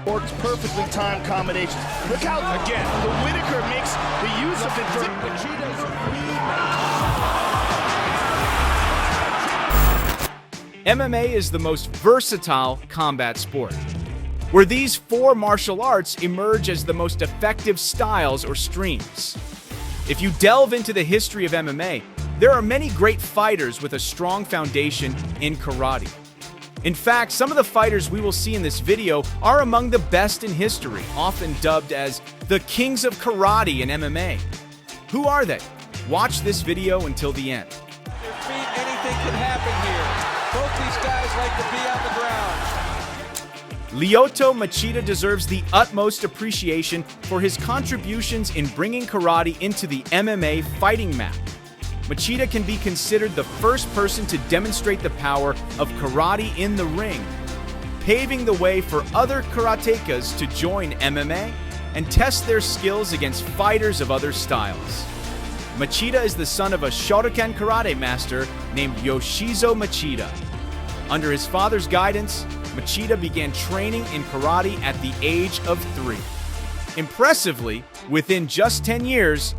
Works perfectly timed combinations. Look how again the Whittaker makes the use of it. MMA is the most versatile combat sport, where these four martial arts emerge as the most effective styles or streams. If you delve into the history of MMA, there are many great fighters with a strong foundation in karate. In fact, some of the fighters we will see in this video are among the best in history, often dubbed as the kings of karate in MMA. Who are they? Watch this video until the end. Their feet, anything can happen here. Both these guys like to be on the ground. Lyoto Machida deserves the utmost appreciation for his contributions in bringing karate into the MMA fighting map. Machida can be considered the first person to demonstrate the power of karate in the ring, paving the way for other karatekas to join MMA and test their skills against fighters of other styles. Machida is the son of a Shodokan karate master named Yoshizo Machida. Under his father's guidance, Machida began training in karate at the age of 3. Impressively, within just 10 years,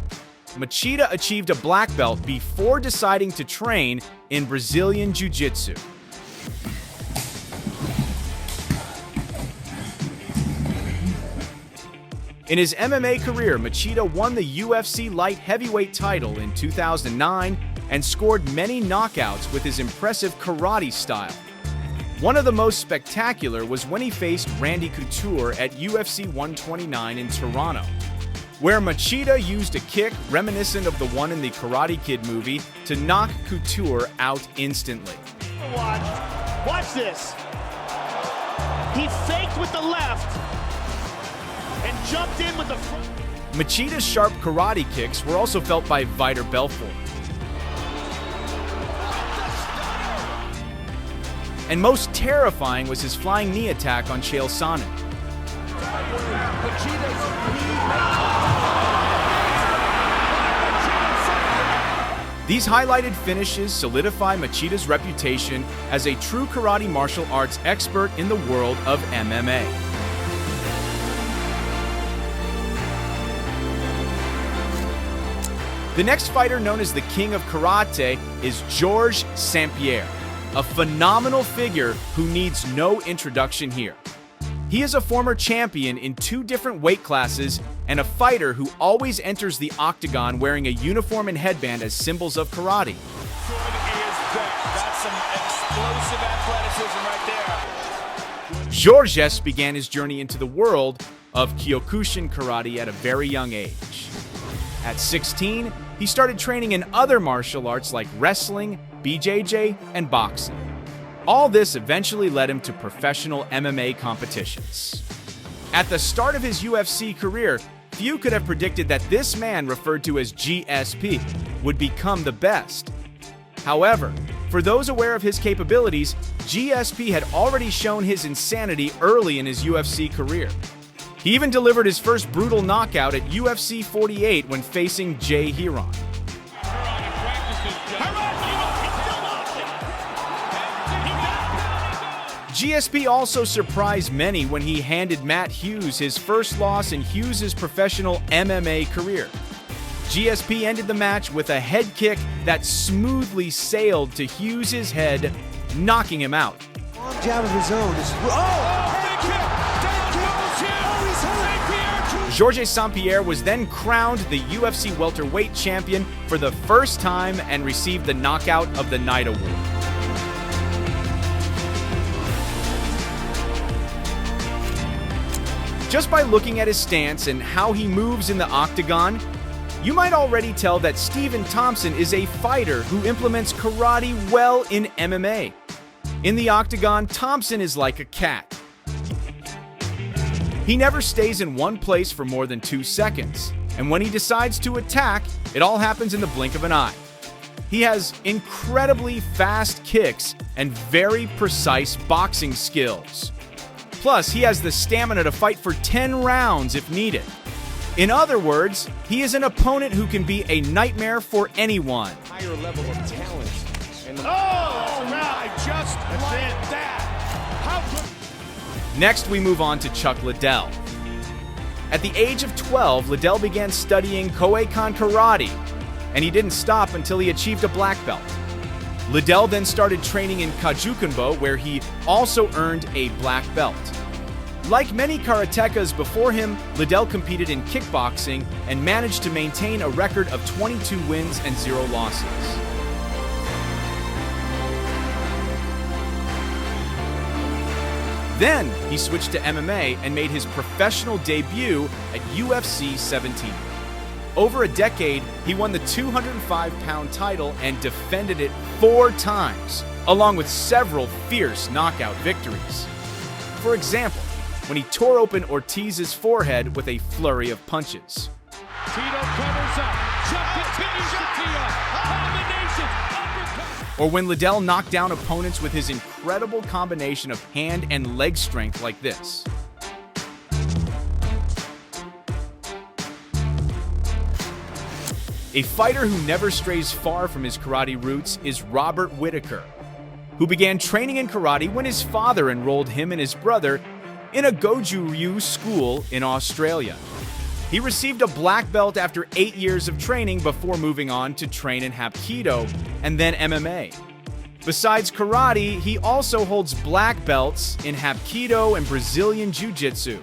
Machida achieved a black belt before deciding to train in Brazilian Jiu-Jitsu. In his MMA career, Machida won the UFC light heavyweight title in 2009 and scored many knockouts with his impressive karate style. One of the most spectacular was when he faced Randy Couture at UFC 129 in Toronto, where Machida used a kick reminiscent of the one in the Karate Kid movie to knock Couture out instantly. Watch this. He faked with the left and jumped in with the front. Machida's sharp karate kicks were also felt by Vitor Belfort. And most terrifying was his flying knee attack on Chael Sonnen. These highlighted finishes solidify Machida's reputation as a true karate martial arts expert in the world of MMA. The next fighter known as the King of Karate is Georges St-Pierre, a phenomenal figure who needs no introduction here. He is a former champion in 2 different weight classes and a fighter who always enters the octagon wearing a uniform and headband as symbols of karate. That's some explosive athleticism right there. Georges began his journey into the world of Kyokushin karate at a very young age. At 16, he started training in other martial arts like wrestling, BJJ, and boxing. All this eventually led him to professional MMA competitions. At the start of his UFC career, few could have predicted that this man, referred to as GSP, would become the best. However, for those aware of his capabilities, GSP had already shown his insanity early in his UFC career. He even delivered his first brutal knockout at UFC 48 when facing Jay Heron. GSP also surprised many when he handed Matt Hughes his first loss in Hughes' professional MMA career. GSP ended the match with a head kick that smoothly sailed to Hughes' head, knocking him out. Long jab of his own. Georges St-Pierre was then crowned the UFC welterweight champion for the first time and received the Knockout of the Night award. Just by looking at his stance and how he moves in the octagon, you might already tell that Stephen Thompson is a fighter who implements karate well in MMA. In the octagon, Thompson is like a cat. He never stays in one place for more than 2 seconds, and when he decides to attack, it all happens in the blink of an eye. He has incredibly fast kicks and very precise boxing skills. Plus, he has the stamina to fight for 10 rounds if needed. In other words, he is an opponent who can be a nightmare for anyone. Higher level of talent Oh, my, just like that. How good. Next, we move on to Chuck Liddell. At the age of 12, Liddell began studying Koei-kan karate, and he didn't stop until he achieved a black belt. Liddell then started training in Kajukenbo, where he also earned a black belt. Like many karatekas before him, Liddell competed in kickboxing and managed to maintain a record of 22 wins and 0 losses. Then he switched to MMA and made his professional debut at UFC 17. Over a decade, he won the 205-pound title and defended it 4 times, along with several fierce knockout victories. For example, when he tore open Ortiz's forehead with a flurry of punches. Tito covers up. Chuck continues to tee up. Combination. Uppercut. Or when Liddell knocked down opponents with his incredible combination of hand and leg strength like this. A fighter who never strays far from his karate roots is Robert Whittaker, who began training in karate when his father enrolled him and his brother in a Goju-ryu school in Australia. He received a black belt after 8 years of training before moving on to train in Hapkido and then MMA. Besides karate, he also holds black belts in Hapkido and Brazilian Jiu-Jitsu.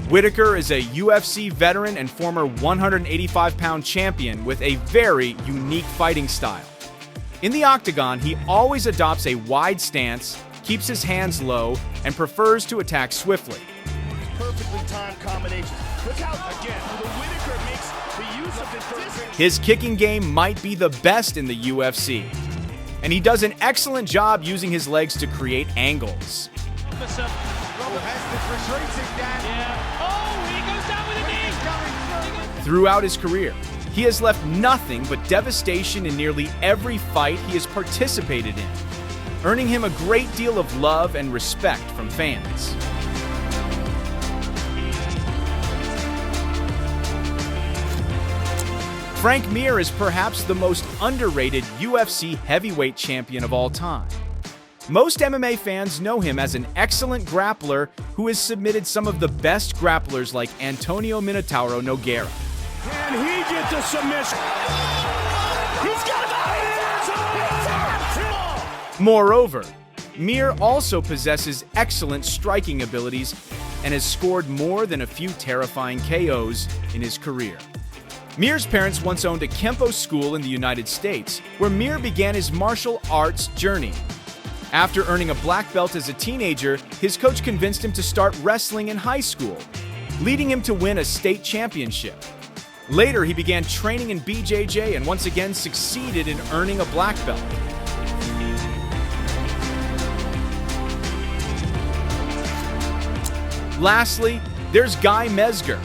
Whittaker is a UFC veteran and former 185-pound champion with a very unique fighting style. In the octagon, he always adopts a wide stance, keeps his hands low, and prefers to attack swiftly. Perfectly timed combinations. Look out again. The Whittaker makes the use of his distance. His kicking game might be the best in the UFC, and he does an excellent job using his legs to create angles. Throughout his career, he has left nothing but devastation in nearly every fight he has participated in, earning him a great deal of love and respect from fans. Frank Mir is perhaps the most underrated UFC heavyweight champion of all time. Most MMA fans know him as an excellent grappler who has submitted some of the best grapplers like Antonio Minotauro Nogueira. Can he get the submission? He's got it! Moreover, Mir also possesses excellent striking abilities and has scored more than a few terrifying KOs in his career. Mir's parents once owned a Kempo school in the United States, where Mir began his martial arts journey. After earning a black belt as a teenager, his coach convinced him to start wrestling in high school, leading him to win a state championship. Later, he began training in BJJ and once again succeeded in earning a black belt. Lastly, there's Guy Mezger.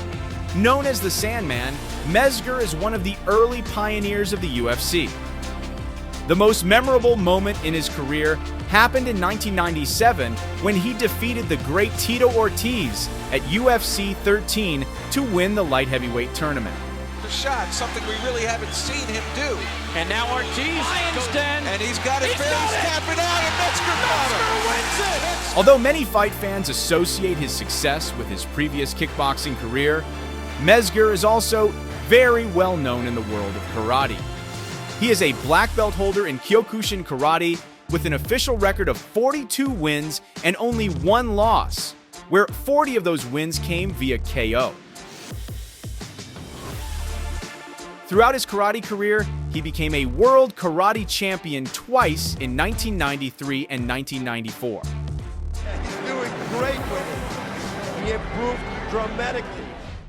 Known as the Sandman, Mezger is one of the early pioneers of the UFC. The most memorable moment in his career happened in 1997 when he defeated the great Tito Ortiz at UFC 13 to win the light heavyweight tournament. The shot, something we really haven't seen him do. And now Ortiz goes down. And he's got it fair. He's tapping out, and Mezger wins it. Although many fight fans associate his success with his previous kickboxing career, Mezger is also very well known in the world of karate. He is a black belt holder in Kyokushin Karate with an official record of 42 wins and only 1 loss, where 40 of those wins came via KO. Throughout his karate career, he became a world karate champion twice in 1993 and 1994. He's doing great with it. He improved dramatically.